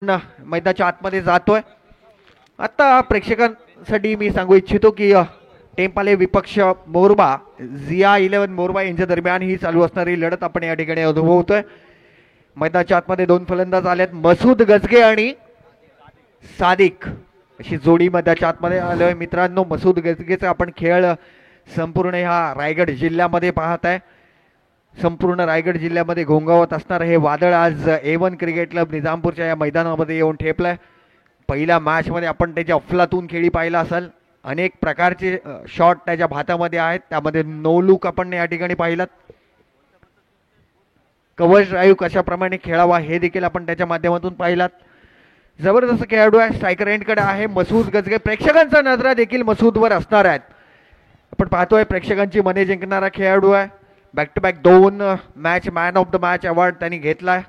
मैदानाच्या आतमध्ये जातोय. आता प्रेक्षकांसाठी मी सांगू इच्छितो की टेम्पाले विपक्ष मोरबा झिया 11 मोरबा यांच्या दरम्यान ही चालू असणारी लढत आपण या ठिकाणी अनुभवतोय. मैदानाच्या आतमध्ये दोन फलंदाज आलेत, मसूद गजगे आणि सादिक अशी जोडी मैदानाच्या आतमध्ये आलोय. मित्रांनो, मसूद गजगेचा आपण खेळ संपूर्ण ह्या रायगड जिल्ह्यामध्ये पाहत आहे. संपूर्ण रायगड जिल्ह्यामध्ये घोंगावत असणार हे वादळ आज A1 क्रिकेट क्लब निजामपूरच्या या मैदानामध्ये येऊन ठेपलंय. पहिल्या मॅचमध्ये आपण त्याची अफलातून खेळी पाहिला असेल. अनेक प्रकारचे शॉट त्याच्या भातामध्ये आहेत. त्यामध्ये नो लुक आपण या ठिकाणी पाहिलात. कव्हर ड्राईव्ह कशाप्रमाणे खेळावा हे देखील आपण त्याच्या माध्यमातून पाहिलात. जबरदस्त खेळाडू आहे. स्ट्रायकर एंडकडे आहे मसूद गजगे. प्रेक्षकांचा नजरा देखील मसूदवर असणार आहेत. आपण पाहतोय प्रेक्षकांची मने जिंकणारा खेळाडू आहे. Back to back 2 match man of the match award त्यांनी घेतलाय.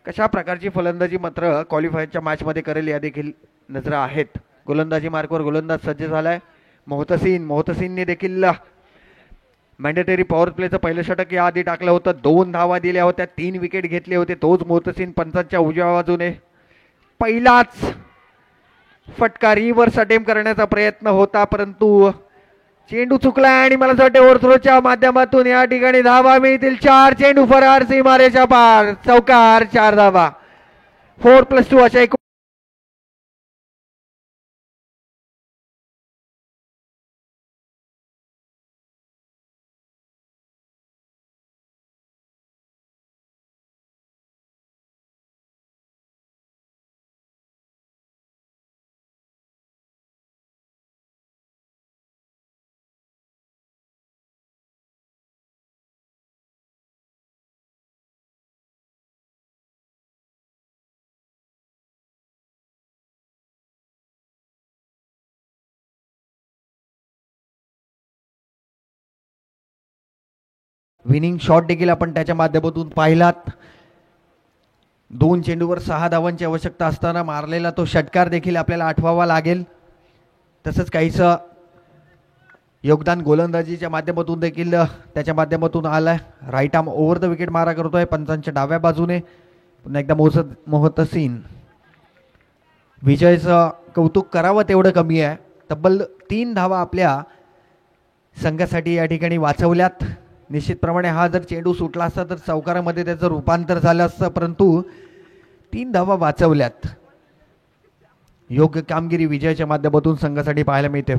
कशा प्रकारची फलंदाजी मात्र क्वालिफायरच्या मॅचमध्ये करेल या देखील नजरा आहेत. गोलंदाजी मार्कवर गोलंदाज सज्ज झालाय मोहतसीनने देखील मॅन्डेटरी पॉवर प्लेचं पहिलं षटक या आधी टाकलं होतं. 2 धावा दिल्या होत्या, 3 विकेट घेतले होते. तोच मोहतसीन पंचांच्या उजव्या बाजूने पहिलाच फटका रिव्हर्स अटेम्प्ट करण्याचा प्रयत्न होता, परंतु चेंडू चुकला आणि मला असं वाटतं ओव्हरथ्रोच्या माध्यमातून या ठिकाणी धावा मिळतील. 4 चेंडू फरार सीमारेच्या पार, चौकार, 4 धावा. 4+2 अशा एक विनिंग शॉट देखील आपण त्याच्या माध्यमातून पाहिलात. 2 चेंडूवर 6 धावांची आवश्यकता असताना मारलेला तो षटकार देखील आपल्याला आठवावा लागेल. तसंच काहीसं योगदान गोलंदाजीच्या माध्यमातून देखील त्याच्या माध्यमातून आलाय. Right arm over the wicket मारा करतोय पंचांच्या डाव्या बाजूने. पुन्हा एकदा मोहतसीन. विजयचं कौतुक करावं तेवढं कमी आहे. तब्बल 3 धावा आपल्या संघासाठी या ठिकाणी वाचवल्यात. निश्चितप्रमाणे हा जर चेंडू सुटला असता तर चौकारामध्ये त्याचं रूपांतर झालं असतं, परंतु 3 धावा वाचवल्यात. योग्य कामगिरी विजयाच्या माध्यमातून संघासाठी पाहायला मिळते.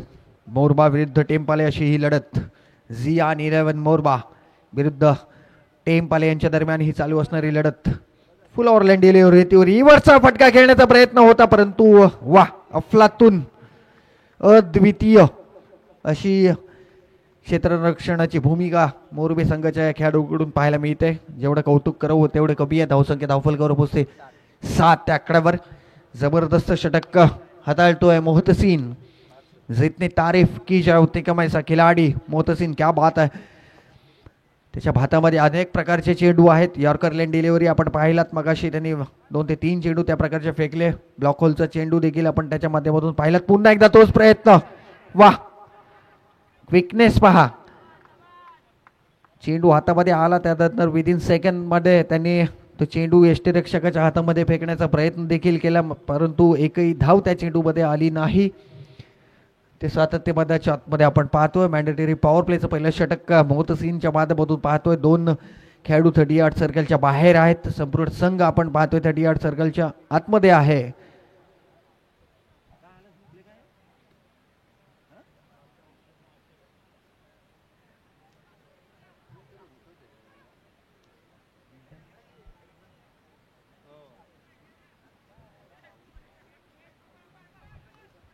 मोरबा विरुद्ध टेम्पाले अशी ही लढत. झिया 11 मोरबा विरुद्ध टेम्पाले यांच्या दरम्यान ही चालू असणारी लढत. फुल ऑरलँड डिलिव्हरी, रिव्हर्सचा फटका खेळण्याचा प्रयत्न होता, परंतु वा, अफलातून अद्वितीय अशी क्षेत्ररक्षणाची भूमिका मोरबे संघाच्या या खेळाडूकडून पाहायला मिळते. जेवढं कौतुक करावं तेवढं कमी आहे. धावसंख्या धावफलकावर पोहोचते 7 त्या आकड्यावर. जबरदस्त षटक हाताळतोय मोहतसीन. जितने तारीफ की जाए उतनी कम ऐसा खिलाडी मोहतसीन, क्या बात आहे. त्याच्या भातामध्ये अनेक प्रकारचे चेंडू आहेत. यॉर्कर लेन डिलिव्हरी आपण पाहिलात मगाशी. त्यांनी 2 ते 3 चेंडू त्या प्रकारचे फेकले. ब्लॉक होलचा चेंडू देखील आपण त्याच्या माध्यमातून पाहिलात. पुन्हा एकदा तोच प्रयत्न. वा, क्विकनेस पहा. चेंडू हातामध्ये आला, त्यानंतर विदिन सेकंडमध्ये त्यांनी तो चेंडू यष्टीरक्षकाच्या हातामध्ये फेकण्याचा प्रयत्न देखील केला, परंतु एकही धाव त्या चेंडूमध्ये आली नाही. ते सातत्य मैदानाच्या आतमध्ये आपण पाहतोय. मॅन्डेटरी पॉवर प्लेचं पहिलं षटक मोहतसीनच्या माध्यमातून पाहतोय. 2 खेळाडू 30 यार्ड सर्कलच्या बाहेर आहेत. संपूर्ण संघ आपण पाहतोय 30 यार्ड सर्कलच्या आतमध्ये आहे.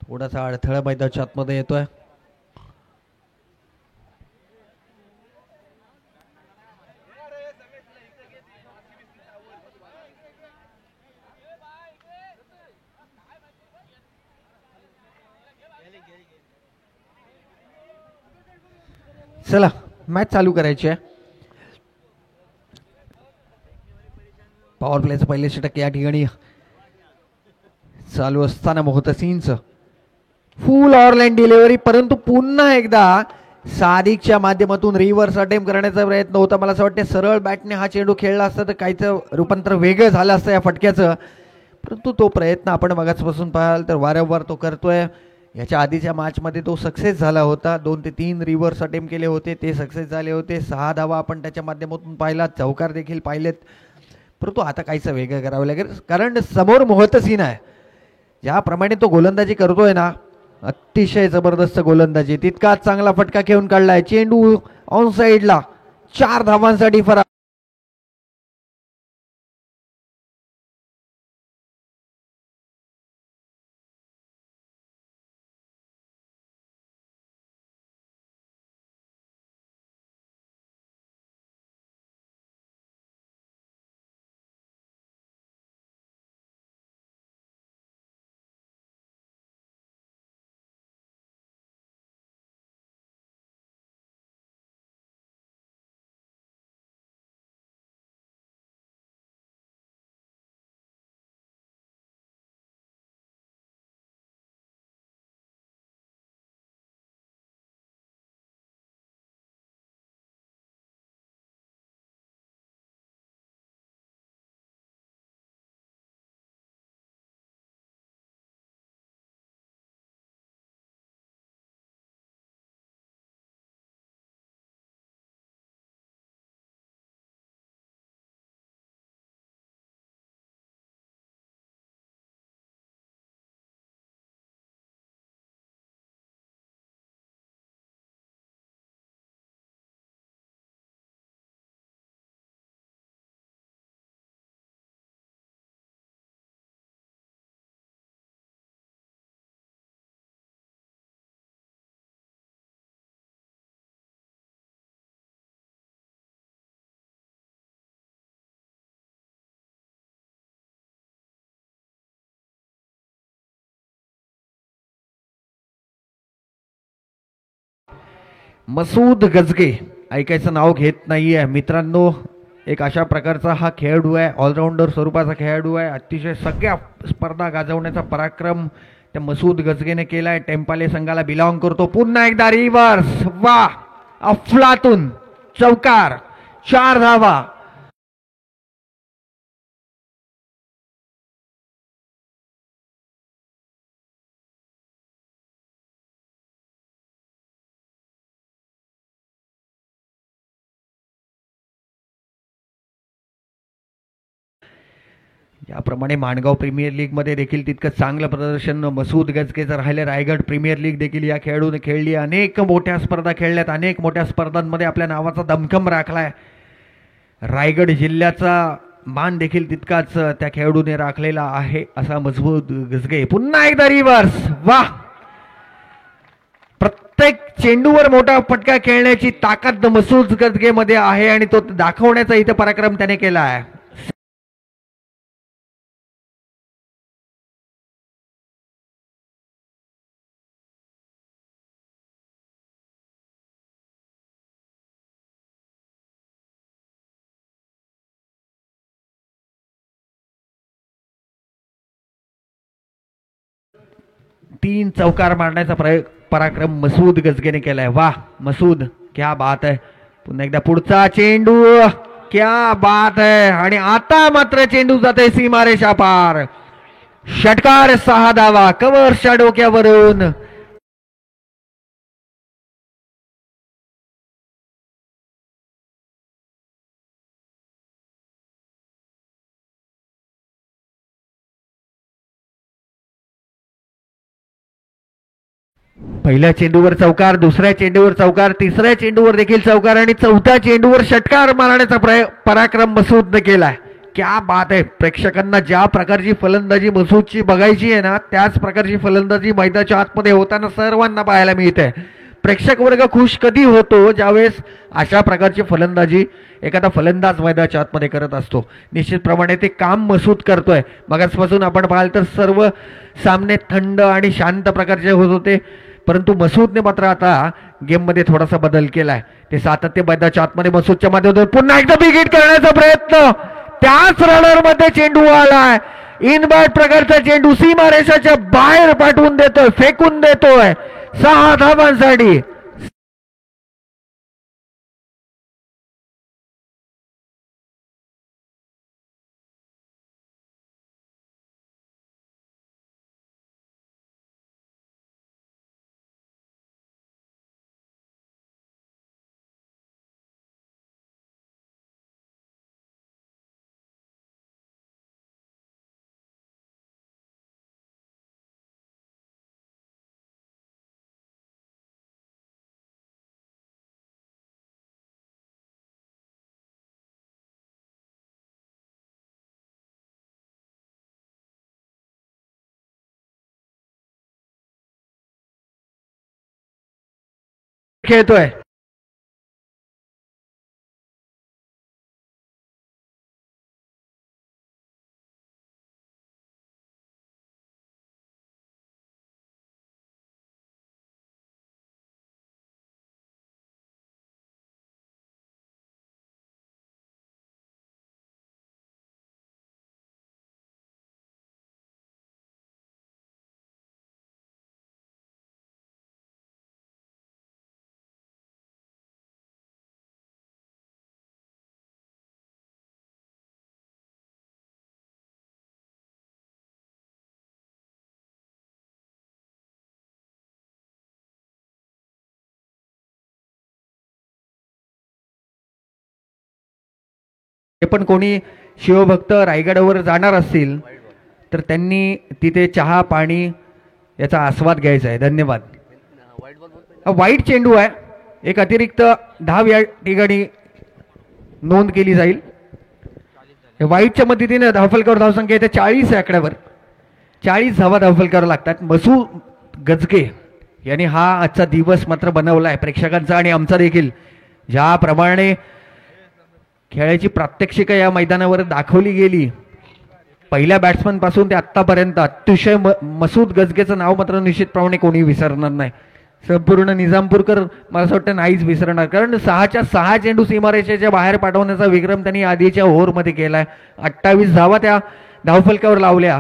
थोडासा अडथळा मैदानाच्या आतमध्ये येतोय. चला, मॅच चालू करायची आहे. पॉवर प्लेचं पहिले षटक या ठिकाणी चालू असताना मोहतसीनचं फुल ऑरलँड डिलिव्हरी, परंतु पुन्हा एकदा सादिकच्या माध्यमातून रिव्हर्स अटेम्प्ट करण्याचा प्रयत्न होता. मला असं वाटतं सरळ बॅटने हा चेंडू खेळला असता तर काहीचं रूपांतर वेगळं झालं असतं या फटक्याचं, परंतु तो प्रयत्न आपण मगाचपासून पाहाल तर वारंवार तो करतोय. याच्या आधीच्या मॅचमध्ये तो सक्सेस झाला होता. 2 ते 3 रिव्हर्स अटेम्प्ट केले होते, ते सक्सेस झाले होते. 6 धावा आपण त्याच्या माध्यमातून पाहिला, चौकार देखील पाहिलेत. परंतु आता काहीच वेगळं करावं लागेल, कारण समोर मोहत सीन आहे. ज्याप्रमाणे तो गोलंदाजी करतोय ना, अतिशय जबरदस्त गोलंदाजी. तितकाच चांगला फटका घेऊन काढलाय. चेंडू ऑन साईडला, 4 धावांसाठी फरक. मसूद गजगे ऐकायचं नाव घेत नाहीये मित्रांनो. एक अशा प्रकारचा हा खेळाडू आहे, ऑलराऊंडर स्वरूपाचा खेळाडू आहे. अतिशय सगळ्या स्पर्धा गाजवण्याचा पराक्रम त्या मसूद गजगेने केलाय. टेम्पाले संघाला बिलॉंग करतो. पुन्हा एकदा रिव्हर्स, वा, अफलातून चौकार, 4 धावा. याप्रमाणे माणगाव प्रीमियर लीगमध्ये देखील तितकं चांगलं प्रदर्शन मसूद गजगेचं राहिलं. रायगड प्रीमियर लीग देखील या खेळाडूने खेळली. अनेक मोठ्या स्पर्धा खेळल्यात, अनेक मोठ्या स्पर्धांमध्ये आपल्या नावाचा दमखम राखलाय. रायगड जिल्ह्याचा मान देखील तितकाच त्या खेळाडूने राखलेला आहे. असा मजबूत गजगे. पुन्हा एकदा रिव्हर्स, वा, प्रत्येक चेंडूवर मोठा फटका खेळण्याची ताकद मसूद गजगेमध्ये आहे आणि तो दाखवण्याचा इथे पराक्रम त्याने केला आहे. तीन चौकार मारण्याचा पराक्रम मसूद गजगेने केलाय. वाह मसूद, क्या बात आहे. पुन्हा एकदा पुढचा चेंडू, क्या बात आहे. आणि आता मात्र चेंडू जाते सीमारेषा पार. षटकार, 6 धावा कव्हरच्या डोक्यावरून. पहिल्या चेंडूवर चौकार, दुसऱ्या चेंडूवर चौकार, तिसऱ्या चेंडूवर देखील चौकार आणि चौथ्या चेंडूवर षटकार मारण्याचा पराक्रम मसूदने केलाय. क्या बात आहे. प्रेक्षकांना ज्या प्रकारची फलंदाजी मसूदची बघायची आहे ना, त्याच प्रकारची फलंदाजी मैदानाच्या आतमध्ये होताना सर्वांना पाहायला मिळते. प्रेक्षक वर्ग खुश कधी होतो, ज्यावेळेस अशा प्रकारची फलंदाजी एखादा फलंदाज मैदानाच्या आतमध्ये करत असतो. निश्चितप्रमाणे ते काम मसूद करतोय. मगाचपासून आपण पाहाल तर सर्व सामने थंड आणि शांत प्रकारचे होत होते, परंतु मसूदने मात्र आता गेममध्ये थोडासा बदल केलाय. ते सातत्य मैदानाच्या आतमध्ये मसूदच्या माध्यमातून पुन्हा एकदा बिग हिट करण्याचा प्रयत्न. त्याच रनरमध्ये चेंडू आलाय. इनबॅट प्रकारचा चेंडू सीमारेषाच्या बाहेर पाठवून देतोय, फेकून देतोय. 6 धावांसाठी खेळतोय. हे पण कोणी शिवभक्त रायगडावर जाणार असतील तर त्यांनी तिथे चहा पाणी याचा आस्वाद घ्यायचा आहे. धन्यवाद. वाईट चेंडू आहे. एक अतिरिक्त धाव या ठिकाणी नोंद केली जाईल. वाईटच्या मदतीने धावफलकावर धावसंख्या येते 40 आकड्यावर. 40 धावा धावफलकावर लागतात. मसूद गजगे यांनी हा आजचा दिवस मात्र बनवला आहे प्रेक्षकांचा आणि आमचा देखील. ज्याप्रमाणे खेळाची प्रात्यक्षिका या मैदानावर दाखवली गेली पहिल्या बॅट्समन पासून ते आत्तापर्यंत अतिशय मसूद गजगेचं नाव मात्र निश्चितप्रमाणे कोणी विसरणार नाही. संपूर्ण निजामपूरकर मला असं वाटतं नाहीच विसरणार, कारण 6च्या 6 चेंडू सीमारेषेच्या बाहेर पाठवण्याचा विक्रम त्यांनी आधीच्या ओव्हरमध्ये केलाय. 28 धावा त्या धावफलकावर लावल्या.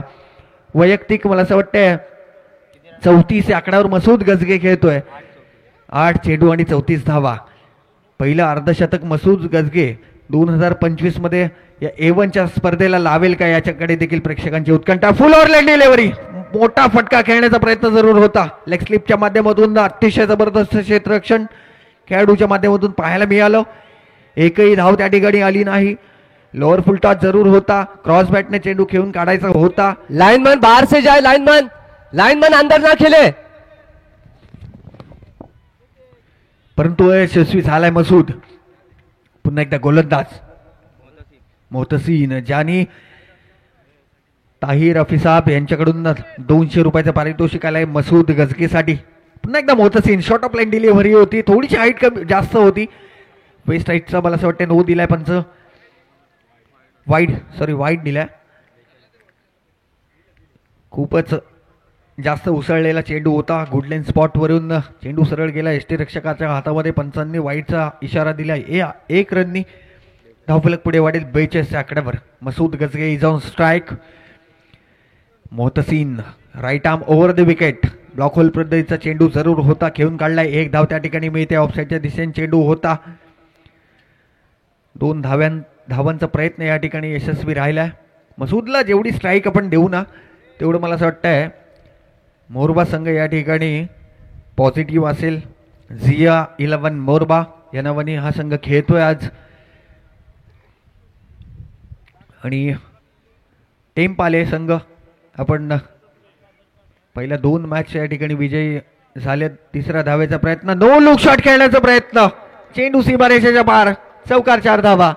वैयक्तिक मला असं वाटतंय 34 आकड्यावर मसूद गजगे खेळतोय. 8 चेंडू आणि 34 धावा. पहिलं अर्धशतक मसूद गजगे 2025 मध्ये या A1च्या स्पर्धेला लावेल का याच्याकडे देखील प्रेक्षकांची उत्कंठा. फुल ओव्हरलँड डिलिव्हरी, मोठा फटका खेळण्याचा प्रयत्न जरूर होता. लेग स्लिपच्या माध्यमातून अतिशय जबरदस्त क्षेत्ररक्षण खेळाडूच्या माध्यमातून पाहायला मिळालं. एकही धाव त्या ठिकाणी आली नाही. लोअर फुल टॉस जरूर होता. क्रॉस बॅटने चेंडू खेळून काढायचा होता. लाइनमैन बाहर से जाए, लाइनमैन अंदर ना खेले. परंतु यशस्वी झालाय मसूद. पुन्हा एकदा गोलंदाज मोहतसीन, ज्यांनी ताहिर रफीसाब यांच्याकडून 200 रुपयाचं पारितोषिक आलंय मसूद गजगेसाठी. पुन्हा एकदा मोहतसीन. शॉर्ट ऑफ लाईन डिलिव्हरी होती, थोडीशी हाईट कमी जास्त होती. वेस्ट हाईटचा मला असं वाटतं 9 दिलाय पंच. वाईड दिलाय. खूपच जास्त उसळलेला चेंडू होता. गुडलेन स्पॉट वरून चेंडू सरळ गेला यष्टीरक्षकाच्या हातामध्ये. पंचांनी वाईडचा इशारा दिला. 1 रननी धावफलक पुढे वाढेल 42 आकड्यावर. Masood Gajge is on strike. Mohtasin right arm over the wicket. Block hole पद्धतीचा चेंडू जरूर होता, खेळून काढलाय. 1 धाव त्या ठिकाणी मिळते. ऑफसाईडच्या दिशेने चेंडू होता. 2 धावांचा प्रयत्न या ठिकाणी यशस्वी राहिलाय. मसूदला जेवढी स्ट्राईक आपण देऊ ना तेवढं मला असं वाटतंय मोरबा संघ या ठिकाणी पॉझिटिव्ह असेल. झिया 11 मोरबा या नावाने हा संघ खेळतोय आज. आणि टेम्पाले संघ आपण पहिल्या 2 मॅच या ठिकाणी विजयी झाले. तिसऱ्या धावेचा प्रयत्न, नो लुक शॉट खेळण्याचा प्रयत्न, चेंडू सीमारेषेच्या पार, चौकार 4 धावा.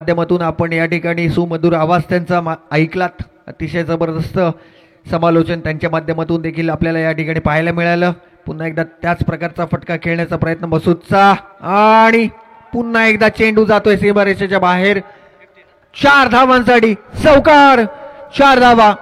माध्यमातून आपण या ठिकाणी सुमधुर आवाज त्यांचा ऐकलात. अतिशय जबरदस्त समालोचन त्यांच्या माध्यमातून देखील आपल्याला या ठिकाणी पाहायला मिळालं. पुन्हा एकदा त्याच प्रकारचा फटका खेळण्याचा प्रयत्न मसूदचा आणि पुन्हा एकदा चेंडू जातोय सीमारेषेच्या बाहेर. 4 धावांसाठी चौकार, 4 धावा.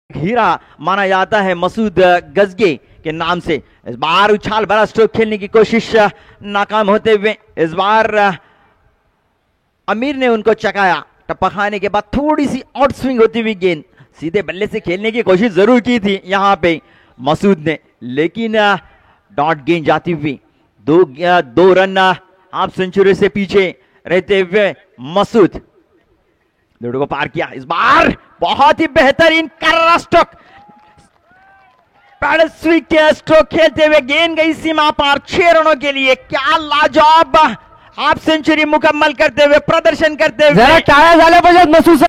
हीरा माना जाता है मसूद गजगे के नाम से। इस बार उछाल भरा स्ट्रोक खेलने की कोशिश नाकाम होते हुए इस बार अमीर ने उनको चकाया। टप्पा खाने के बाद थोड़ी सी आउट स्विंग होती हुई गेंद सीधे बल्ले से खेलने की कोशिश जरूर की थी यहाँ पे मसूद ने, लेकिन डॉट गेंद जाती हुई दो रन हाफ सेंचुरी से पीछे रहते हुए मसूद दौड़ को पार किया। इस बार बहुत ही बेहतरीन कर्रा स्ट्रोक, स्विंग स्ट्रोक खेलते हुए गेंद गई सीमा पार 6 रनों के लिए। क्या लाजवाब हाफ सेंचुरी मुकम्मल करते हुए प्रदर्शन करते हुए जरा टाळ्या झाल्या पाहिजेत मसूद.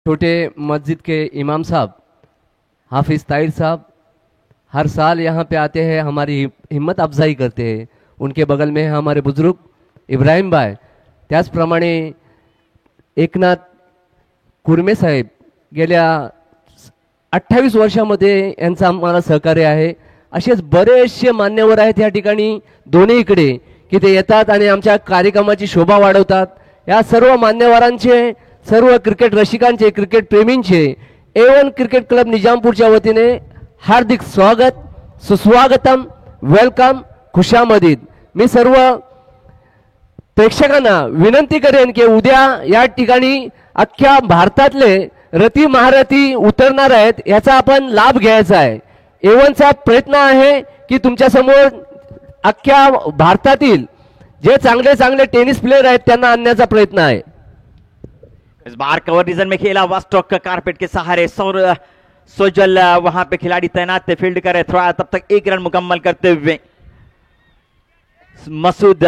छोटे मस्जिद के इमाम साहब हाफिज ताहिर साहब हर साल यहाँ पे आते हैं, हमारी हिम्मत अफजाई करते हैं. उनके बगल में है हमारे बुजुर्ग इब्राहिम भाई. त्याचप्रमाणे एकनाथ कुर्मे साहेब गेल्या 28 वर्षामध्ये यांचं आम्हाला सहकार्य आहे. असेच बरेचसे मान्यवर आहेत या ठिकाणी दोन्हीकडे की ते येतात आणि आमच्या कार्यक्रमाची शोभा वाढवतात. या सर्व मान्यवरांचे, सर्व क्रिकेट रसिकांचे, क्रिकेट प्रेमींचे A1 क्रिकेट क्लब निजामपूरच्या वतीने हार्दिक स्वागत, सुस्वागतम, वेलकम, खुशामदीद. मी सर्व प्रेक्षकांना विनंती करेन की उद्या या ठिकाणी अख्ख्या भारतातले रती महारथी उतरणार आहेत, याचा आपण लाभ घ्यायचा आहे. A1चा प्रयत्न आहे की तुमच्या समोर अख्ख्या भारतातील जे चांगले चांगले टेनिस प्लेयर आहेत त्यांना आणण्याचा प्रयत्न आहे. इस बार कवर रीजन में खेला हुआ स्ट्रोक का कारपेट के सहारे सोजल वहां पे खिलाड़ी तैनात थे, फील्ड करे थोड़ा, तब तक 1 रन मुकम्मल करते हुए मसूद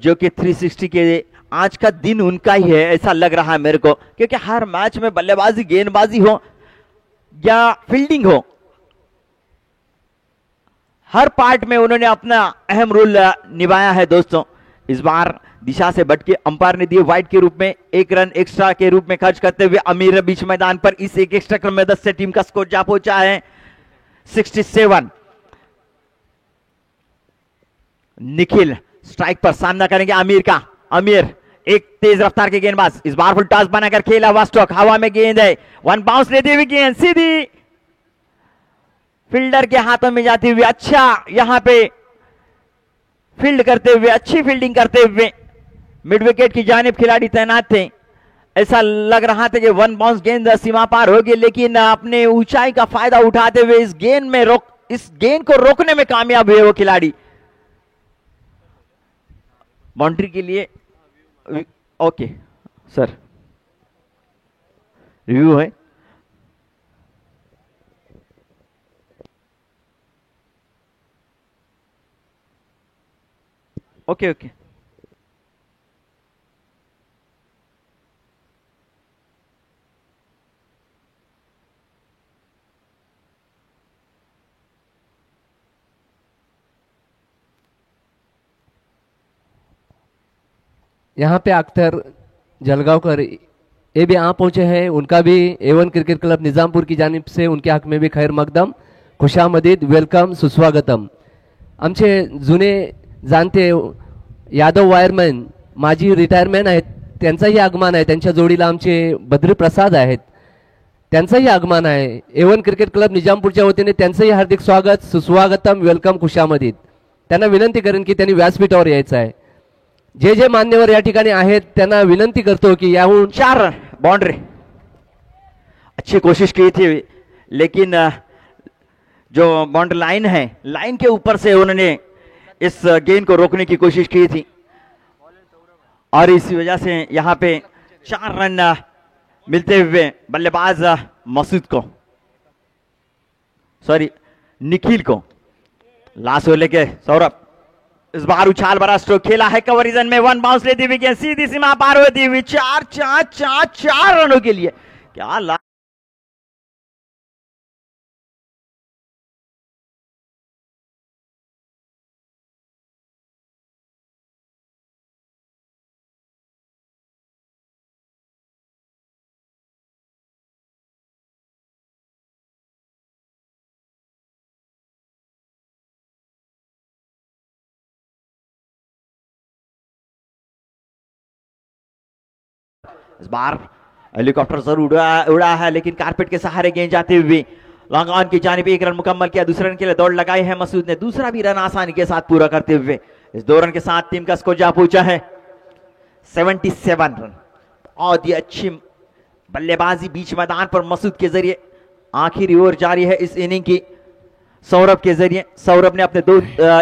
जो कि 360 के आज का दिन उनका ही है ऐसा लग रहा है मेरे को, क्योंकि हर मैच में बल्लेबाजी, गेंदबाजी हो या फील्डिंग हो, हर पार्ट में उन्होंने अपना अहम रोल निभाया है दोस्तों। इस बार दिशा से भटके अंपायर ने दिए वाइड के रूप में 1 रन एक्स्ट्रा के रूप में खर्च करते हुए अमीर बीच मैदान पर इस एक एक्स्ट्रा क्रम में 10 से टीम का स्कोर जा पहुंचा है 67। निखिल स्ट्राइक पर सामना करेंगे अमीर का। अमीर एक तेज रफ्तार के गेंदबाज, इस बार फुल टॉस बनाकर खेला हुआ स्ट्रोक, हवा में गेंद है, 1 बाउंस लेती हुई गेंद सीधी फील्डर के हाथों में जाती हुई। अच्छा यहां पे फील्ड करते हुए, अच्छी फील्डिंग करते हुए मिड विकेट की जानिब खिलाड़ी तैनात थे। ऐसा लग रहा था कि 1 बाउंस गेंद सीमा पार होगी, लेकिन अपने ऊंचाई का फायदा उठाते हुए इस गेंद को रोकने में कामयाब हुए वो खिलाड़ी। बाउंड्री के लिए ओके सर, रिव्यू है। ओके ओके यहाँ पे अख्तर जलगांवकर ये भी आ पहुंचे हैं। उनका भी A1 क्रिकेट क्लब निजामपुर की जानिब से उनके हक में भी खैर मकदम, खुशामदीद, वेलकम, सुस्वागतम। आमचे जुने जाणते यादव वायरमॅन माजी रिटायरमॅन आहेत, त्यांचंही आगमन आहे। त्यांच्या जोडीला आमचे बद्री प्रसाद आहेत, त्यांचंही आगमन आहे। A1 क्रिकेट क्लब निजामपूरच्या वतीने त्यांचंही हार्दिक स्वागत, सुस्वागतम, वेलकम, खुशामदीद। त्यांना विनंती करेन की त्यांनी व्यासपीठावर यायचं आहे। जे जे मान्यवर या ठिकाणी आहेत त्यांना विनंती करतो की याहून 4 रन बाउंड्री। अच्छी कोशिश की थी, लेकिन जो बाउंड्री लाइन है, लाइन के ऊपर से उन्होंने इस गेंद को रोकने की कोशिश की थी और इसी वजह से यहां पे 4 रन मिलते हुए बल्लेबाज मसूद को, सॉरी निखिल को। लास्ट ओवर लेके सौरभ, इस बार उछाल भरा स्ट्रोक खेला है कवरिजन में, 1 बाउंस लेती हुई गेंद सीधी सीमा पार होती हुई 4 रनों के लिए। क्या इस बार हेलीकॉप्टर जरूर उड़ा है, लेकिन कारपेट के सहारे गेंद जाते हुए लॉन्ग ऑन की जानिब 1 रन मुकम्मल किया। दूसरे रन के लिए दौड़ लगाई है मसूद ने, दूसरा भी रन आसानी के साथ पूरा करते हुए इस 2 रन के साथ टीम का स्कोर जा पहुंचा है 77 रन। बहुत ही अच्छी बल्लेबाजी बीच मैदान पर मसूद के जरिए आखिरी ओवर जारी है इस इनिंग की। सौरभ के जरिए, सौरभ ने अपने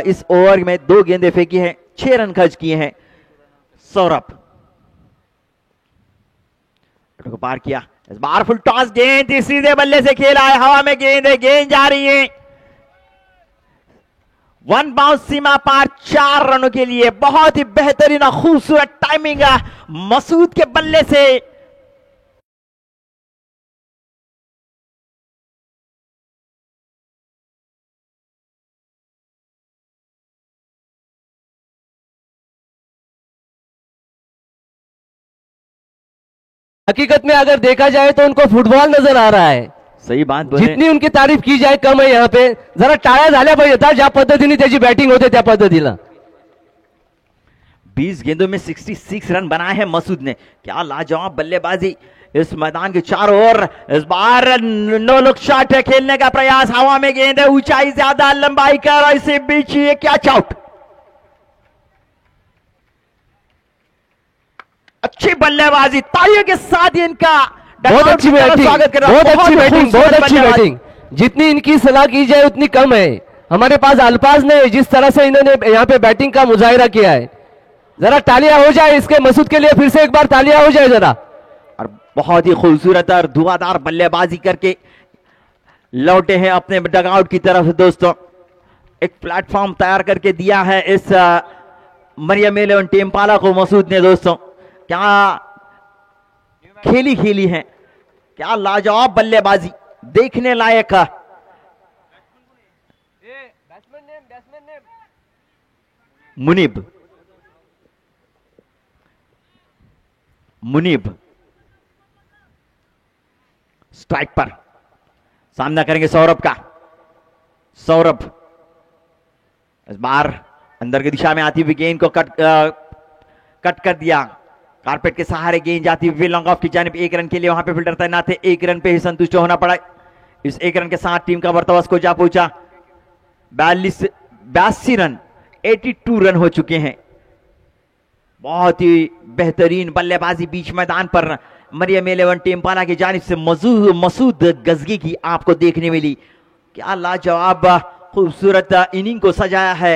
इस ओवर में 2 गेंदें फेंकी हैं, 6 रन खर्च किए हैं सौरभ को पार किया। इस बार फुल टॉस गेंद सीधे बल्ले से खेला है, हवा में गेंद है, गेंद जा रही है 1 बाउंस सीमा पार 4 रनों के लिए। बहुत ही बेहतरीन और खूबसूरत टाइमिंग मसूद के बल्ले से। हकीकत में अगर देखा जाए तो उनको फुटबॉल नजर आ रहा है। सही बात बोले, जितनी उनकी तारीफ की जाए कम है। यहाँ पे जरा टाळ्या झाल्या पाहिजे ज्या पद्धतीने त्याची बॅटिंग होते त्या पद्धतीला। 20 गेंदों में 66 रन बनाए हैं मसूद ने। क्या लाजवाब बल्लेबाजी इस मैदान के चारों ओर। इस बार नो लुक शॉट खेलने का प्रयास, हवा में गेंद है, ऊंचाई ज्यादा, लंबाई कर, इसे बीच ये कैच आउट। अच्छी बल्लेबाजी, तालियों के साथ इनका बहुत अच्छी बैटिंग, स्वागत कर रहा हूं। बहुत अच्छी बैटिंग, बहुत खूबसूरत अच्छी बल्लेबाजी। बैटिंग। जितनी इनकी सलाह की जाए उतनी कम है। हमारे पास अल्फाज नहीं, जिस तरह से इन्होंने यहाँ पे बैटिंग का मुजाहिरा किया है। जरा तालियां हो जाए इसके मसूद के लिए, फिर से एक बार तालियां हो जाए जरा। और बहुत ही खूबसूरत और धुआंधार बल्लेबाजी करके लौटे हैं अपने डगआउट की तरफ। दोस्तों एक प्लेटफॉर्म तैयार करके दिया है इस मरियम इलेवन टेम्पाला को मसूद ने। दोस्तों क्या खेली है, क्या लाजवाब बल्लेबाजी, देखने लायक। मुनीब स्ट्राइक पर सामना करेंगे सौरभ का। सौरभ इस बार अंदर की दिशा में आती हुई गेंद को कट कर दिया। कारपेट के सहारे गेंद जाती हुई लॉन्ग ऑफ की जानिब। 1 रन के लिए वहां पे फील्डर तैनात थे, 1 रन पे ही संतुष्ट होना पड़ा। इस 1 रन के साथ टीम का वर्तवा को जा पहुंचा 82 रन, 82 रन हो चुके हैं। बहुत ही बेहतरीन बल्लेबाजी बीच मैदान पर मरियम 11 टेम्पाला की जानिब से मसूद गजगी की आपको देखने मिली। क्या लाजवाब खूबसूरत इनिंग को सजाया है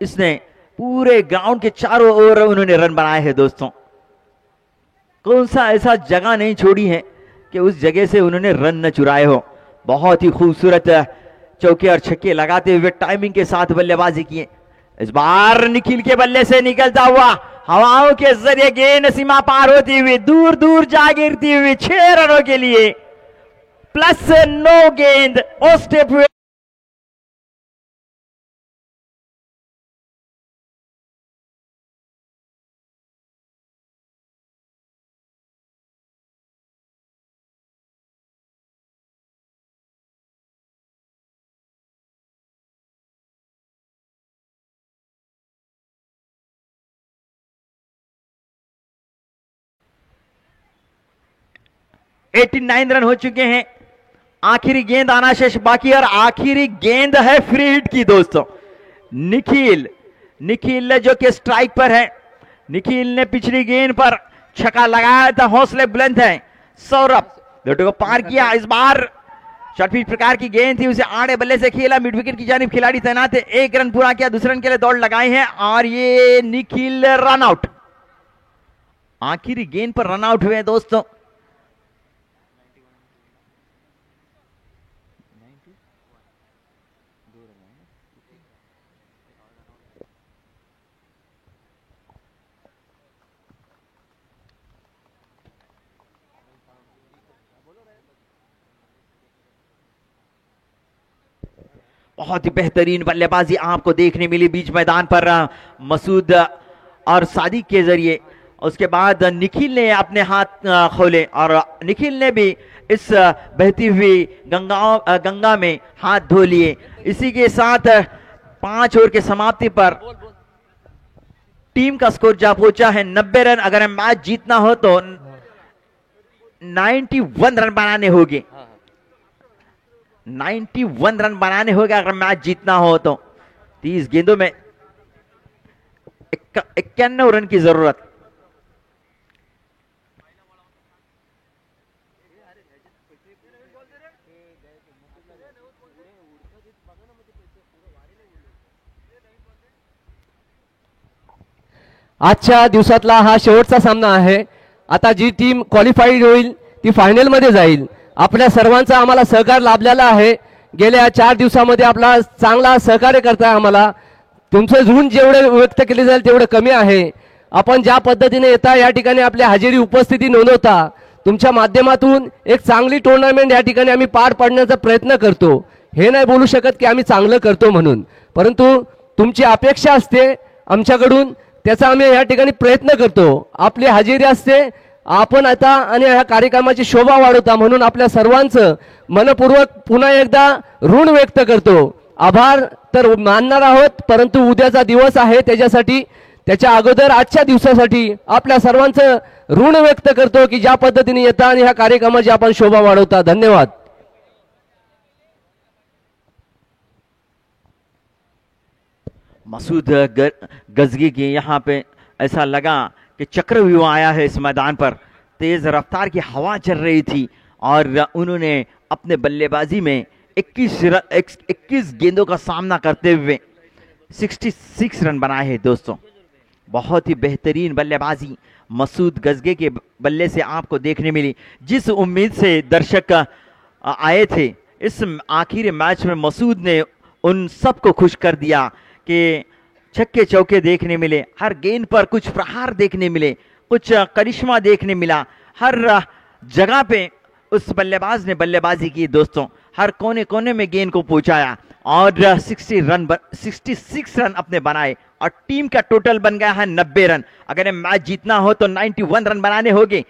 इसने। पूरे ग्राउंड के चारों ओर उन्होंने रन बनाए हैं दोस्तों। कौन सा ऐसा जगह नहीं छोड़ी है कि उस जगह से उन्होंने रन न चुराए हो। बहुत ही खूबसूरत चौके और छक्के लगाते हुए टाइमिंग के साथ बल्लेबाजी किए। इस बार निखिल के बल्ले से निकलता हुआ हवाओं के जरिए गेंद सीमा पार होती हुई दूर दूर जा गिरती हुई 6 रनों के लिए प्लस 9 गेंद उस स्टेप हुए। $89 रन हो चुके हैं। आखिरी गेंद आना शेष बाकी और आखिरी गेंद है फ्री हिट की दोस्तों। निखिल जो कि स्ट्राइक पर है। निखिल ने पिछली गेंद पर छक्का लगाया था, हौसले बुलंद हैं। सौरभ दोटो को पार किया। इस बार शॉर्ट पिच प्रकार की गेंद थी, उसे आड़े बल्ले से खेला। मिड विकेट की जानिब खिलाड़ी तैनात है। 1 रन पूरा किया, दूसरे रन के लिए दौड़ लगाए हैं और ये निखिल रन आउट। आखिरी गेंद पर रन आउट हुए दोस्तों। बहुत ही बेहतरीन बल्लेबाजी आपको देखने मिली बीच मैदान पर मसूद और सादिक के जरिए। उसके बाद निखिल ने अपने हाथ खोले और निखिल ने भी इस बहती हुई गंगा में हाथ धो लिए। इसी के साथ 5 ओवर के समाप्ति पर टीम का स्कोर जा पहुंचा है 90 रन। अगर मैच जीतना हो तो 91 रन बनाने होंगे। 91 रन बनाने होगा अगर मैच जीतना हो तो। 30 गेंदों में 91 रन की जरूरत। आजच्या दिवसातला हा शेवटचा सामना आहे। आता जी टीम क्वालिफाईड होईल ती फायनल मध्ये जाईल। आपल्या सर्वांचा आम्हाला सहकार लाभलेला आहे। गेल्या 4 दिवसांमध्ये आपला चांगला सहकार्य करताय आम्हाला। तुमचे ऋण जेवढे व्यक्त केले जाईल तेवढे कमी आहे। आपण ज्या पद्धतीने येता या ठिकाणी आपली हजेरी उपस्थिती नोंदवता, तुमच्या माध्यमातून एक चांगली टुर्नामेंट या ठिकाणी आम्ही पार पाडण्याचा प्रयत्न करतो। हे नाही बोलू शकत की आम्ही चांगलं करतो म्हणून, परंतु तुमची अपेक्षा असते आमच्याकडून, त्याचा आम्ही या ठिकाणी प्रयत्न करतो। आपली हजेरी असते, आपण आता आणि या कार्यक्रमाची शोभा वाढवता म्हणून आपल्या सर्वांचं मनपूर्वक पुन्हा एकदा ऋण व्यक्त करतो। आभार तर मानणार आहोत, परंतु उद्याचा दिवस आहे त्याच्यासाठी, त्याच्या अगोदर आजच्या दिवसासाठी आपल्या सर्वांचं ऋण व्यक्त करतो की ज्या पद्धतीने येता आणि या कार्यक्रमाची आपण शोभा वाढवता। धन्यवाद। मसूद गजगी की यहाँ पे ऐसा लगा कि चक्रव्यूह आया है इस मैदान पर। तेज रफ्तार की हवा चल रही थी और उन्होंने अपने बल्लेबाजी में 21 गेंदों का सामना करते हुए 66 रन बनाए हैं दोस्तों। बहुत ही बेहतरीन बल्लेबाजी मसूद गजगे के बल्ले से आपको देखने मिली। जिस उम्मीद से दर्शक आए थे, इस आखिरी मैच में मसूद ने उन सबको खुश कर दिया कि छक्के चौके देखने मिले, हर गेंद पर कुछ प्रहार देखने मिले, कुछ करिश्मा देखने मिला। हर जगह पे उस बल्लेबाज ने बल्लेबाजी की दोस्तों। हर कोने कोने में गेंद को पहुंचाया। और 66 रन अपने बनाए और टीम का टोटल बन गया है 90 रन। अगर ये मैच जीतना हो तो 91 रन बनाने होंगे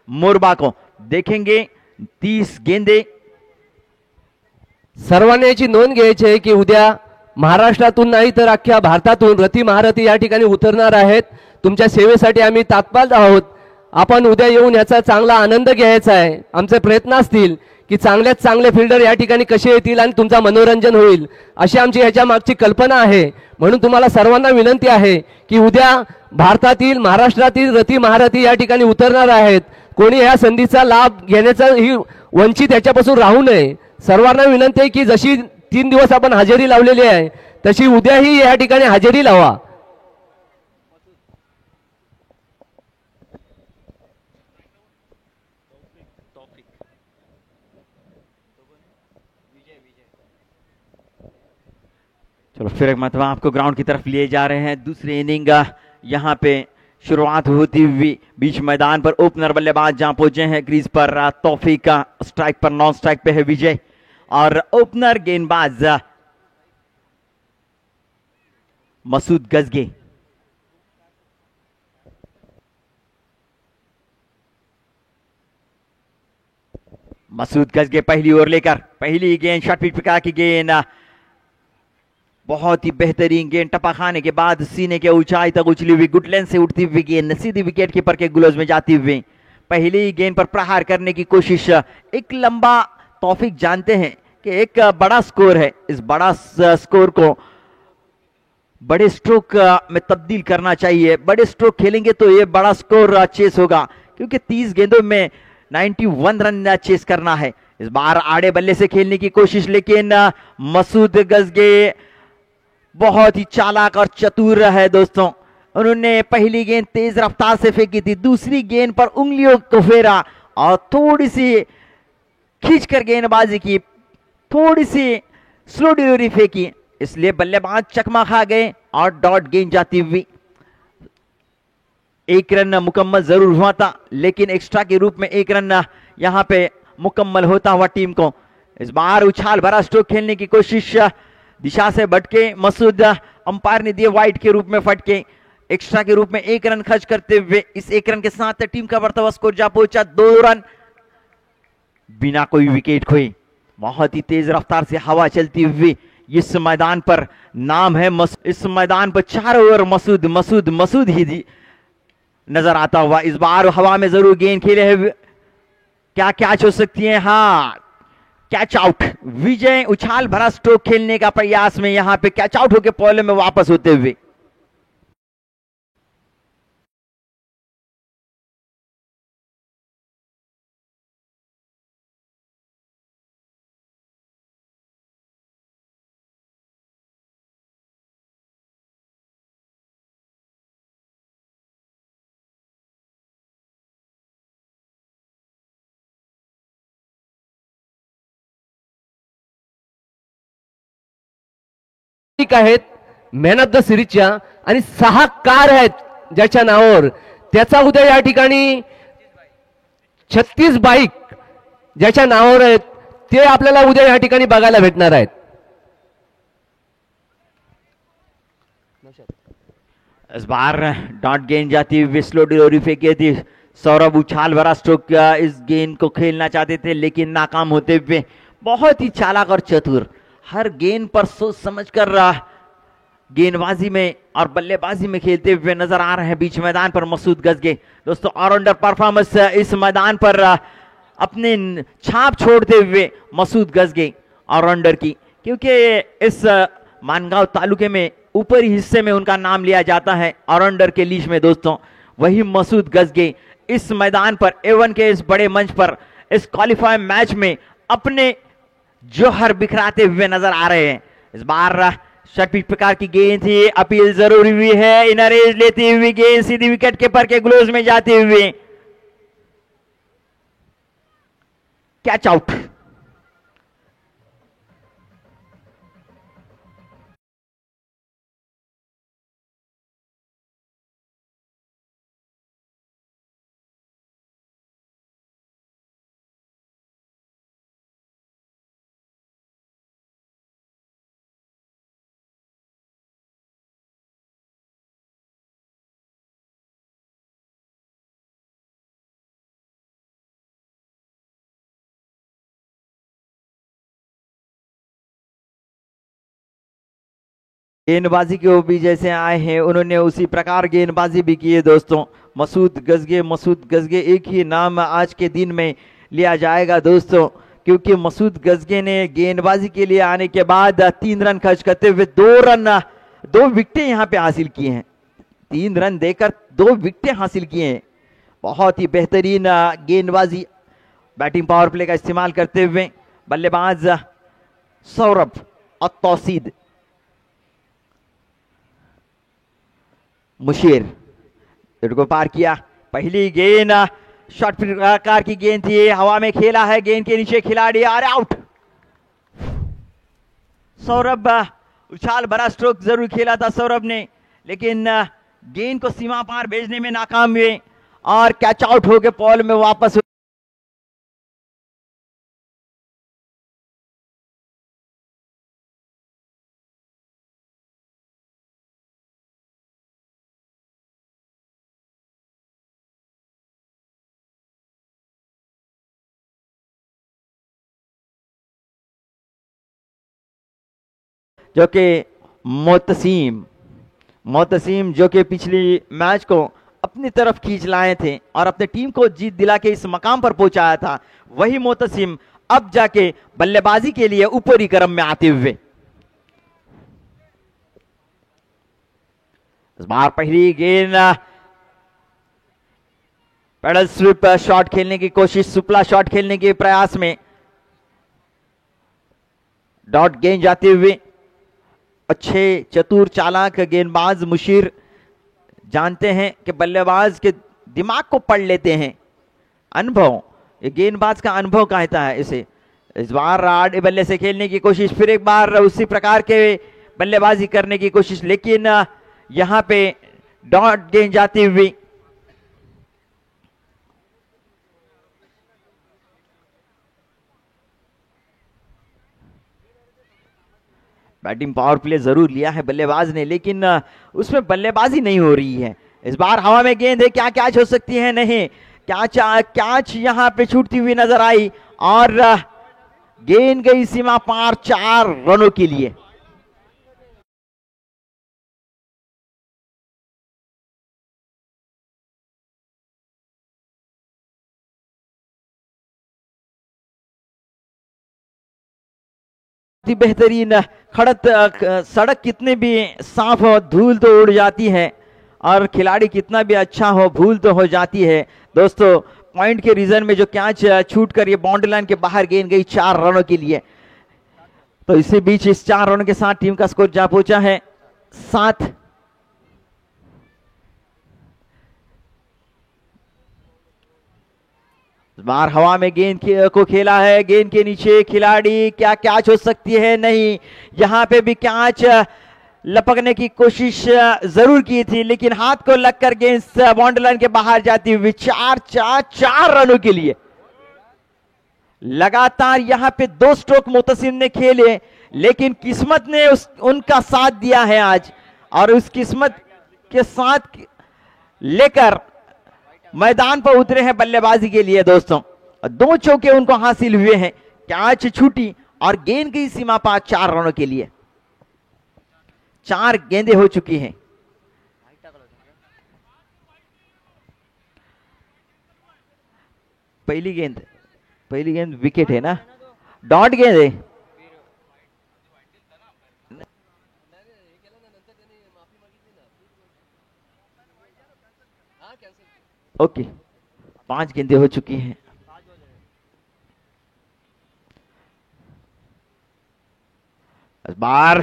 मोरबा को। देखेंगे 30 गेंदे। सर्वांनी याची नोंद घ्यायची आहे की उद्या महाराष्ट्रातून नाही तर अख्ख्या भारतातून रती महारथी या ठिकाणी उतरणार आहेत. तुमच्या सेवेसाठी आम्ही तात्काळ आहोत. आपण उद्या येऊन याचा चांगला आनंद घ्यायचा आहे. आमचे प्रयत्न असतील की चांगल्यात चांगले फिल्डर या ठिकाणी कसे येतील आणि तुमचा मनोरंजन होईल अशी आमची ह्याच्या मागची कल्पना आहे. म्हणून तुम्हाला सर्वांना विनंती आहे की उद्या भारतातील महाराष्ट्रातील रती महारथी या ठिकाणी उतरणार आहेत. कोणी या संधीचा लाभ घेण्याचा ही वंचित याच्यापासून राहू नये. सर्वांना विनंती आहे की जशी 3 दिवस आपण हजेरी लावलेली आहे तशी उद्याही या ठिकाणी हजेरी लावा. चलो फिर एक मरतबा आपको ग्राउंड की तरफ लिए जा रहे हैं। दूसरी इनिंग यहाँ पे शुरुआत होती हुई बीच मैदान पर ओपनर बल्लेबाज जहां पहुंचे हैं क्रीज पर तौफीक का स्ट्राइक पर, नॉन स्ट्राइक पे है विजय और ओपनर गेंदबाज मसूद गजगे। मसूद गजगे पहली ओवर लेकर, पहली गेंद शॉर्ट पिच प्रकार की गेंद, बहुत ही बेहतरीन गेंद टपा खाने के बाद सीने के ऊंचाई तक उछली हुई गुड लेंथ से उठती हुई गेंद सीधी विकेट कीपर के ग्लोव्स में जाती हुई पहली गेंद पर प्रहार करने की कोशिश। एक लंबा, तौफीक जानते हैं कि एक बड़ा स्कोर है, इस बड़ा स्कोर को बड़े स्ट्रोक में तब्दील करना चाहिए। बड़े स्ट्रोक खेलेंगे तो ये बड़ा स्कोर चेस होगा क्योंकि 30 गेंदों में 91 रन चेस करना है। इस बार आड़े बल्ले से खेलने की कोशिश, लेकिन मसूद गजगे बहुत ही चालाक और चतुर है दोस्तों। उन्होंने पहली गेंद तेज रफ्तार से फेंकी थी, दूसरी गेंद पर उंगलियों को फेरा और थोड़ी सी खींचकर गेंदबाजी की, थोड़ी सी स्लो डिलीवरी फेंकी, इसलिए बल्लेबाज चकमा खा गए और डॉट गेंद जाती हुई। 1 रन मुकम्मल जरूर हुआ था लेकिन एक्स्ट्रा के रूप में 1 रन यहां पे मुकम्मल होता हुआ टीम को। इस बार उछाल भरा स्ट्रोक खेलने की कोशिश, दिशा से भटके मसूद, अंपायर ने दिए वाइड के रूप में फटके। एक्स्ट्रा के रूप में 1 रन खर्च करते हुए इस 1 रन के साथ टीम का बढ़ता हुआ स्कोर जा पहुंचा 2 रन बिना कोई विकेट खोए। बहुत ही तेज रफ्तार से हवा चलती हुई इस मैदान पर नाम है इस मैदान पर चारों ओर मसूद मसूद मसूद ही नजर आता हुआ। इस बार हवा में जरूर गेंद खेले हैं, क्या कैच हो सकती है? हाँ, कैच आउट। विजय उछाल भरा स्ट्रोक खेलने का प्रयास में यहां पे कैच आउट होकर पॉले में वापस होते हुए। आहेत मॅन ऑफ द सिरीजच्या आणि 6 कार आहेत ज्याच्या नावावर, त्याचा उद्या या ठिकाणी 36 बाईक ज्याच्या नावावर आहेत ते आपल्याला उद्या या ठिकाणी बघायला भेटणार आहेत. इस बार डॉट गेंद जाती हुई स्लो डिलीवरी फेंकी थी। सौरभ उछाल भरा स्ट्रोक इस गेंद को खेलना चाहते थे लेकिन नाकाम होते हुए। बहुत ही चालाक और चतुर, हर गेंद पर सोच समझकर गेंदबाजी में और बल्लेबाजी में खेलते हुए नजर आ रहे हैं बीच मैदान पर मसूद गजगे। दोस्तों ऑलराउंडर परफॉर्मेंस इस मैदान पर अपने छाप छोड़ते हुए मसूद गजगे ऑलराउंडर की, क्योंकि इस मानगांव तालुके में ऊपरी हिस्से में उनका नाम लिया जाता है ऑलराउंडर के लीस्ट में। दोस्तों वही मसूद गजगे इस मैदान पर A1 के इस बड़े मंच पर इस क्वालिफाई मैच में अपने जोहर बिखराते हुए नजर आ रहे हैं। इस बार शॉर्ट पिच प्रकार की गेंद थी, अपील जरूरी हुई है, इनर एज लेती हुई गेंद सीधी विकेट कीपर के ग्लोव्स में जाते हुए कैच आउट। गेंदबाजी के वो भी जैसे आए हैं उन्होंने उसी प्रकार गेंदबाजी भी की है दोस्तों। मसूद गजगे एक ही नाम आज के दिन में लिया जाएगा दोस्तों, क्योंकि मसूद गजगे ने गेंदबाजी के लिए आने के बाद 3 रन खर्च करते हुए 2 विकेटें यहां पे हासिल किए हैं। 3 रन देकर 2 विकेटें हासिल किए हैं। बहुत ही बेहतरीन गेंदबाजी, बैटिंग पावर प्ले का इस्तेमाल करते हुए बल्लेबाज सौरभ और तौसीद। मुशीर को पार किया, पहली गेंद शॉर्ट प्रकार की गेंद थी, हवा में खेला है, गेंद के नीचे खिलाड़ी और आउट। सौरभ उछाल भरा स्ट्रोक जरूर खेला था सौरभ ने, लेकिन गेंद को सीमा पार भेजने में नाकाम हुए और कैच आउट होकर बॉल में वापस। जो कि मोतसीम जो कि पिछली मैच को अपनी तरफ खींच लाए थे और अपने टीम को जीत दिला के इस मकाम पर पहुंचाया था, वही मोतसीम अब जाके बल्लेबाजी के लिए ऊपरी क्रम में आते हुए इस बार पहली गेंद पेडल स्वीप शॉट खेलने की कोशिश, सुपला शॉट खेलने के प्रयास में डॉट गेंद जाते हुए अच्छे चतुर चालाक गेंदबाज मुशीर जानते हैं कि बल्लेबाज के दिमाग को पढ़ लेते हैं। अनुभव, ये गेंदबाज का अनुभव कहता है इसे। इस बार आड़े बल्ले से खेलने की कोशिश, फिर एक बार उसी प्रकार के बल्लेबाजी करने की कोशिश, लेकिन यहां पे डॉट गेंद जाती हुई बैटिंग पावर प्ले जरूर लिया है बल्लेबाज ने, लेकिन उसमें बल्लेबाजी नहीं हो रही है। इस बार हवा में गेंद है, क्या कैच हो सकती है? नहीं, कैच यहां पे छूटती हुई नजर आई और गेंद गई सीमा पार 4 रनों के लिए। बेहतरीन खड़त सड़क कितने भी साफ हो, धूल तो उड़ जाती है और खिलाड़ी कितना भी अच्छा हो, भूल तो हो जाती है। दोस्तों पॉइंट के रीजन में जो कैच छूट कर ये बाउंड्री लाइन के बाहर गेंद गई 4 रनों के लिए। तो इसी बीच इस 4 रनों के साथ टीम का स्कोर जा पहुंचा है 7। बार हवा में गेंद को खेला है, गेंद के नीचे खिलाड़ी, क्या कैच हो सकती है? नहीं, यहां पे भी कैच लपकने की कोशिश जरूर की थी, लेकिन हाथ को लगकर गेंद बाउंड्री लाइन के बाहर जाती हुई 4 रनों के लिए। लगातार यहां पे 2 स्ट्रोक मुतसिम ने खेले, लेकिन किस्मत ने उनका साथ दिया है आज, और उस किस्मत के साथ लेकर मैदान पर उतरे हैं बल्लेबाजी के लिए। दोस्तों 2 चौके उनको हासिल हुए हैं, कैच छूटी और गेंद की सीमा पार 4 रनों के लिए। 4 गेंदें हो चुकी हैं। पहली गेंद विकेट है ना, डॉट गेंद है। ओके, 5 गेंदें हो चुकी हैं। इस बार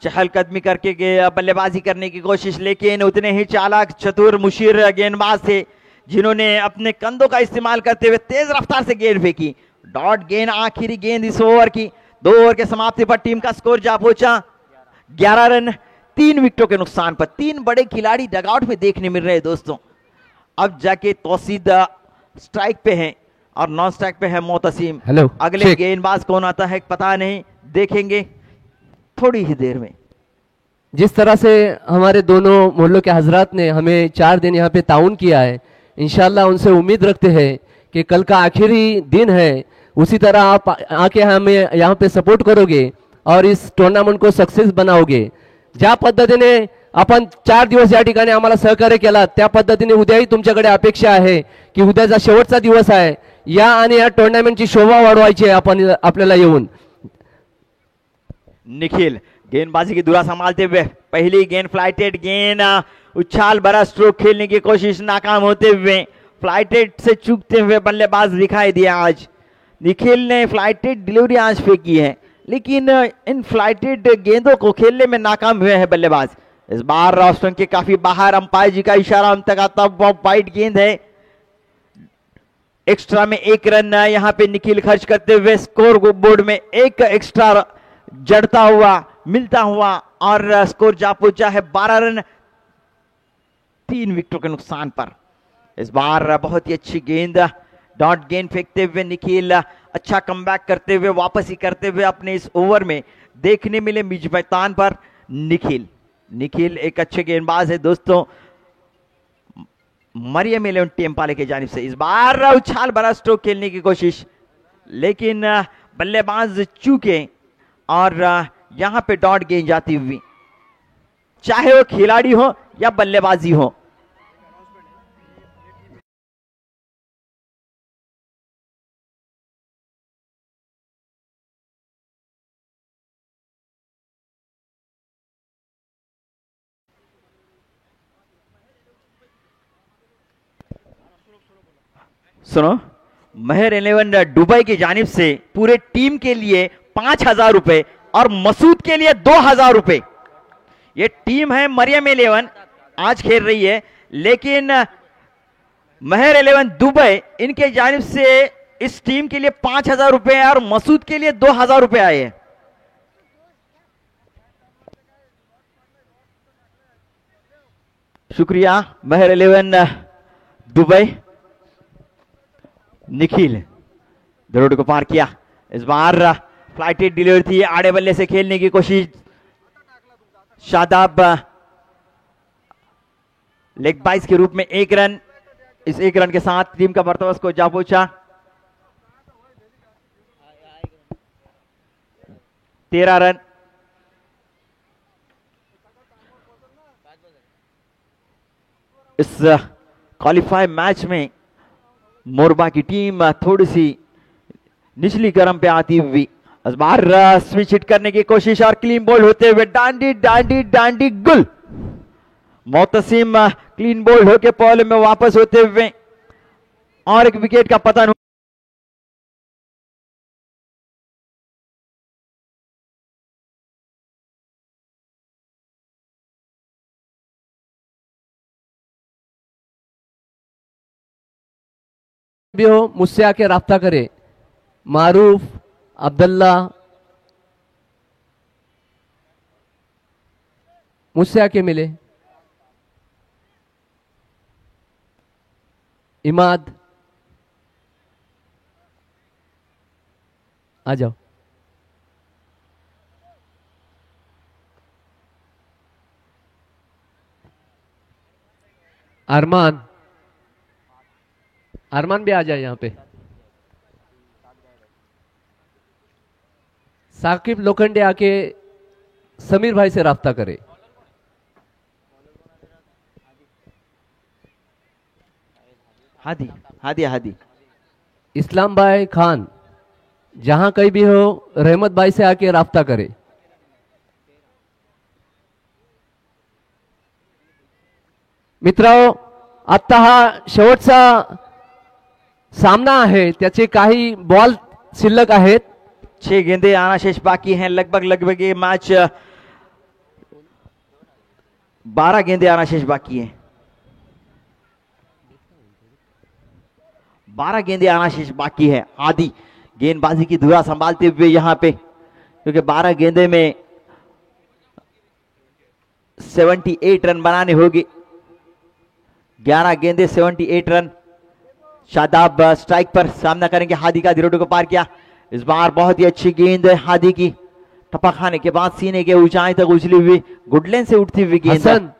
चहलकदमी करके बल्लेबाजी करने की कोशिश, लेकिन उतने ही चालाक चतुर मुशीर गेंदबाज थे जिन्होंने अपने कंधों का इस्तेमाल करते हुए तेज रफ्तार से गेंद फेंकी। डॉट गेंद, आखिरी गेंद इस ओवर की। 2 ओवर के समाप्ति पर टीम का स्कोर जा पहुंचा 11 रन 3 विकेटों के नुकसान पर। 3 बड़े खिलाड़ी डगआउट में देखने मिल रहे हैं दोस्तों। अब जाके तौसीद स्ट्राइक पे है और नॉन स्ट्राइक पे है मोतसीम। अगले गेंदबाज कौन आता है पता नहीं, देखेंगे थोड़ी ही देर में। जिस तरह से हमारे दोनों मोहल्लों के हजरात ने हमें 4 दिन यहाँ पे ताउन किया है, इंशाल्लाह उनसे उम्मीद रखते हैं कि कल का आखिरी दिन है, उसी तरह आप आके हमें यहाँ पे सपोर्ट करोगे और इस टूर्नामेंट को सक्सेस बनाओगे। ज्या पद्धतीने आपण 4 दिवस या ठिकाणी आम्हाला सहकार्य केला त्या पद्धतीने उद्याही तुमच्याकडे अपेक्षा आहे की उद्याचा शेवटचा दिवस आहे या आणि या टुर्नामेंटची शोभा वाढवायची आहे आपण आपल्याला येऊन. निखिल गेंदबाजी की धुरा संभालते हुए पहली गेंद फ्लाइटेड गेंद, उछाल भरा स्ट्रोक खेलने की कोशिश नाकाम होते हुए फ्लाइटेड से चूकते हुए बल्लेबाज दिखाई दिया. आज निखिल ने फ्लाइटेड डिलीवरी आज फेंकी है लेकिन इन फ्लाइटेड गेंदों को खेलने में नाकाम हुए हैं बल्लेबाज. इस बार ऑफ स्टंप के काफी बाहर, अंपायर जी का इशारा हम तक आता हुआ वाइड गेंद है. एक्स्ट्रा में 1 रन यहां पे निखिल खर्च करते हुए स्कोर बोर्ड में एक एक्स्ट्रा जड़ता हुआ मिलता हुआ और स्कोर जा पहुंचा है 12 रन 3 विकेटों के नुकसान पर. इस बार बहुत ही अच्छी गेंद, डॉट गेंद फेंकते हुए निखिल अच्छा कमबैक करते हुए वापसी करते हुए अपने इस ओवर में देखने मिले मिज मैदान पर निखिल एक अच्छे गेंदबाज है दोस्तों. मरियम इलेवन टेम्पाले की जानिब से इस बार उछाल भरा स्ट्रोक खेलने की कोशिश लेकिन बल्लेबाज चूके और यहां पे डॉट गेंद जाती हुई, चाहे वो खिलाड़ी हो या बल्लेबाजी हो. सुनो, महर 11 दुबई की जानिब से पूरे टीम के लिए 5,000 रुपए और मसूद के लिए 2,000 रुपए. ये टीम है मरियम 11 आज खेल रही है लेकिन महर 11 दुबई इनके जानिब से इस टीम के लिए 5,000 रुपए और मसूद के लिए 2,000 रुपए आए हैं. शुक्रिया महर 11 दुबई. निखिल रोड को पार किया. इस बार फ्लाइटेड डिलीवरी थी, आड़े बल्ले से खेलने की कोशिश. शादाब लेग बाइस के रूप में 1 रन. इस 1 रन के साथ टीम का बर्तवा को जा पहुंचा. 13 रन. इस क्वालिफाई मैच में मोरबा की टीम थोड़ी सी निचली क्रम पे आती हुई. इस बार स्विच हिट करने की कोशिश और क्लीन बॉल होते हुए डांडी गुल. मोतसिम क्लीन बॉल होके पॉल में वापस होते हुए और एक विकेट का पतन. भी हो मुझसे आके राब्ता करे. मारूफ, अब्दुल्ला, मुझसे आके मिले. इमाद आ जाओ. अरमान भी आ जाए यहां पे. साकिब लोखंडे आके समीर भाई से राब्ता करे. हादी इस्लाम भाई खान जहां कहीं भी हो रहमत भाई से आके राब्ता करे. मित्रांनो, आता हा शेवटचा सामना आहे. त्याचे काही बॉल शिल्लक आहेत. 6 गेंदे आना शेष बाकी हैं. लगभग ये मैच 12 गेंदे आना शेष बाकी हैं. 12 गेंदे आना शेष बाकी है. आदि गेंदबाजी की धुरा संभालते हुए यहां पे, क्योंकि 12 गेंदे में 78 रन बनाने होंगे. 11 गेंदे 78 रन. शादाब स्ट्राइक पर सामना करेंगे. हादी का दिरोडो को पार किया. इस बार बहुत ही अच्छी गेंद है हादी की. टपा खाने के बाद सीने के ऊंचाई तक उछली हुई गुडलैंड से उठती हुई गेंद.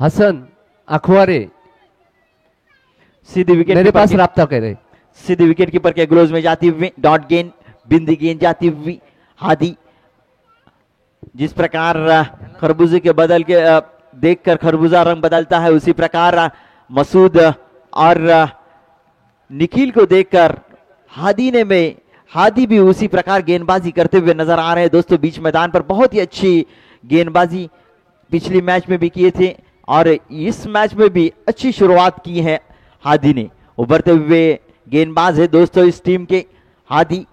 हसन अखबारे सीधी विकेट मेरे पास राब्ता करे. सीधी विकेट कीपर के ग्लोव में जाती हुई डॉट गेंद, बिंदी गेंद जाती हुई. हादी जिस प्रकार खरबूजे के बदल के देखकर खरबूजा रंग बदलता है, उसी प्रकार मसूद और निखिल को देखकर हादी भी उसी प्रकार गेंदबाजी करते हुए नजर आ रहे हैं दोस्तों। बीच मैदान पर बहुत ही अच्छी गेंदबाजी पिछली मैच में भी किए थे और इस मैच में भी अच्छी शुरुआत की है हादी ने। उभरते हुए गेंदबाज है दोस्तों इस टीम के हादी।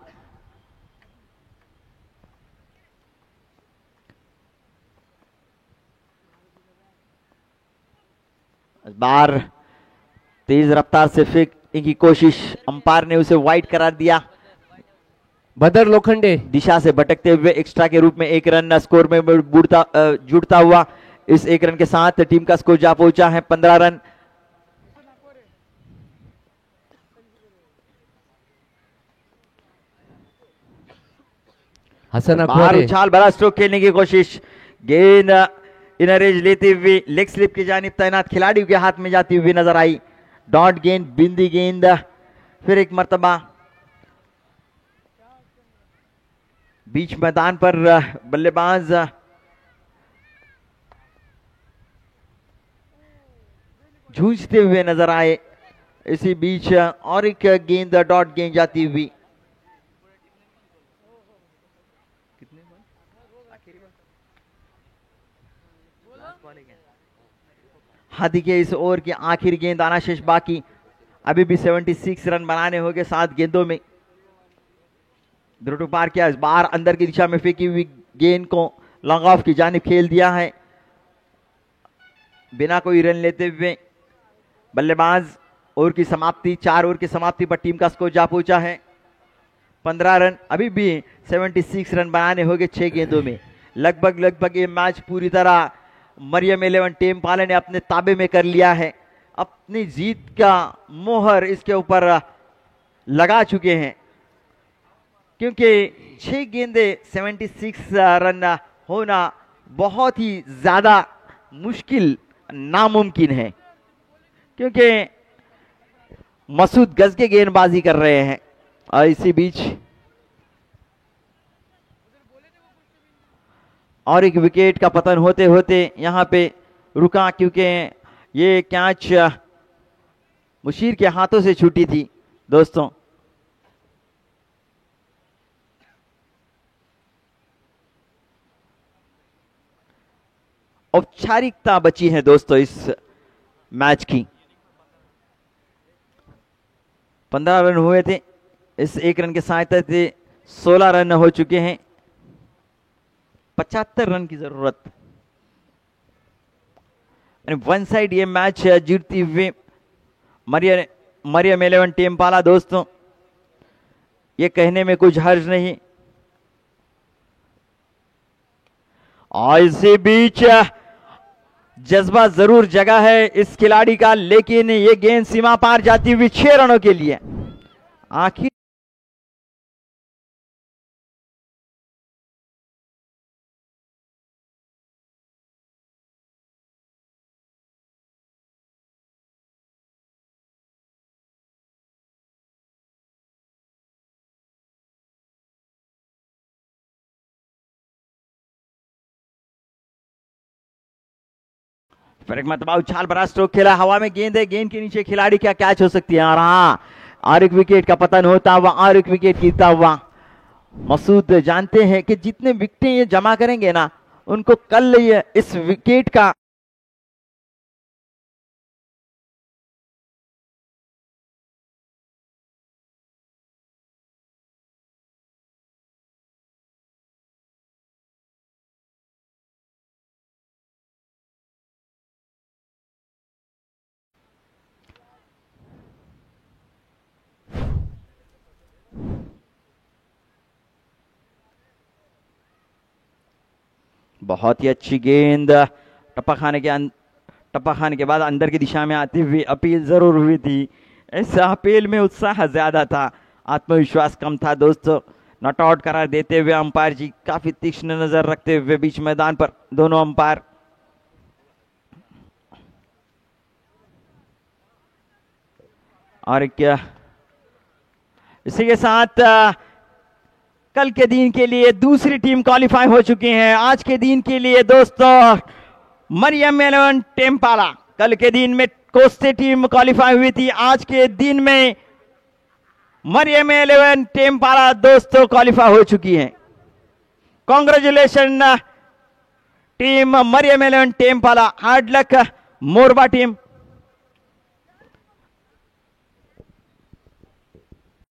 इस बार तेज रफ्तार से फेंकने की कोशिश, अंपायर ने उसे वाइड करार दिया। बदर लोखंडे दिशा से भटकते हुए एक्स्ट्रा के रूप में 1 रन स्कोर में जुड़ता हुआ इस 1 रन के साथ टीम का स्कोर जा पहुंचा है 15 रन। हसन बाहर अखवारे उछाल भरा स्ट्रोक खेलने की कोशिश, गेंद इनर एज लेते हुए लेग स्लिप की जानिब तैनात खिलाड़ियों के हाथ में जाती हुई नजर आई। डॉट गेंद, बिंदी गेंद, फिर एक मर्तबा बीच मैदान पर बल्लेबाज जूझते हुए नजर आए। इसी बीच और एक गेंद डॉट गेंद जाती हुई। हादी के इस ओवर की आखिरी गेंद आना शेष बाकी। अभी भी 76 रन बनाने होंगे 7 गेंदों में। ध्रुव पार किया, इस बार अंदर की दिशा में फेंकी हुई गेंद को लॉन्ग ऑफ की जानिब खेल दिया है बिना कोई रन लेते हुए। बल्लेबाज ओवर की समाप्ति, 4 ओवर की समाप्ति पर टीम का स्कोर जा पहुंचा है 15 रन। अभी भी 76 रन बनाने होंगे 6 गेंदों में। लगभग ये मैच पूरी तरह मरियम 11 टेमपाले ने अपने ताबे में कर लिया है। अपनी जीत का मोहर इसके ऊपर लगा चुके हैं, क्योंकि 6 गेंदे 76 रन होना बहुत ही ज्यादा मुश्किल, नामुमकिन है, क्योंकि मसूद गज के गेंदबाजी कर रहे हैं। और इसी बीच और एक विकेट का पतन होते होते यहां पे रुका, क्योंकि ये कैच मुशीर के हाथों से छूटी थी दोस्तों। औपचारिकता बची है दोस्तों इस मैच की। 15 रन हुए थे, इस 1 रन के सहायता से 16 रन हो चुके हैं। 75 रन की जरूरत। वन साइड ये मैच जीतती हुई मरियम 11 टेमपाला दोस्तों, ये कहने में कुछ हर्ज नहीं। और इसी बीच जज्बा जरूर जगह है इस खिलाड़ी का, लेकिन ये गेंद सीमा पार जाती हुई 6 रनों के लिए। आखिर फिर एक मतबा उछाल भरा स्ट्रोक खेला, हवा में गेंद है, गेंद के नीचे खिलाड़ी, क्या कैच हो सकती है। और एक विकेट का पतन होता हुआ, और एक विकेट गिरता हुआ। मसूद जानते हैं कि जितने विकेटें ये जमा करेंगे ना, उनको कल ये इस विकेट का बहुत ही अच्छी गेंद टप्पा खाने के बाद अंदर की दिशा में आती हुई अपील जरूर हुई थी। इस अपील में उत्साह ज्यादा था, आत्मविश्वास कम था दोस्तों। नॉट आउट करार देते हुए अंपायर जी काफी तीक्ष्ण नजर रखते हुए बीच मैदान पर दोनों अंपायर। और क्या इसी के साथ कल के दिन के लिए दूसरी टीम क्वालिफाई हो चुकी है। आज के दिन के लिए दोस्तों मरियम 11 टेम्पाला, कल के दिन में कोस्टे टीम क्वालिफाई हुई थी, आज के दिन में मरियम 11 टेम्पाला दोस्तों क्वालिफाई हो चुकी है। कांग्रेचुलेशन टीम मरियम 11 टेम्पाला, हार्ड लक मोरबा टीम।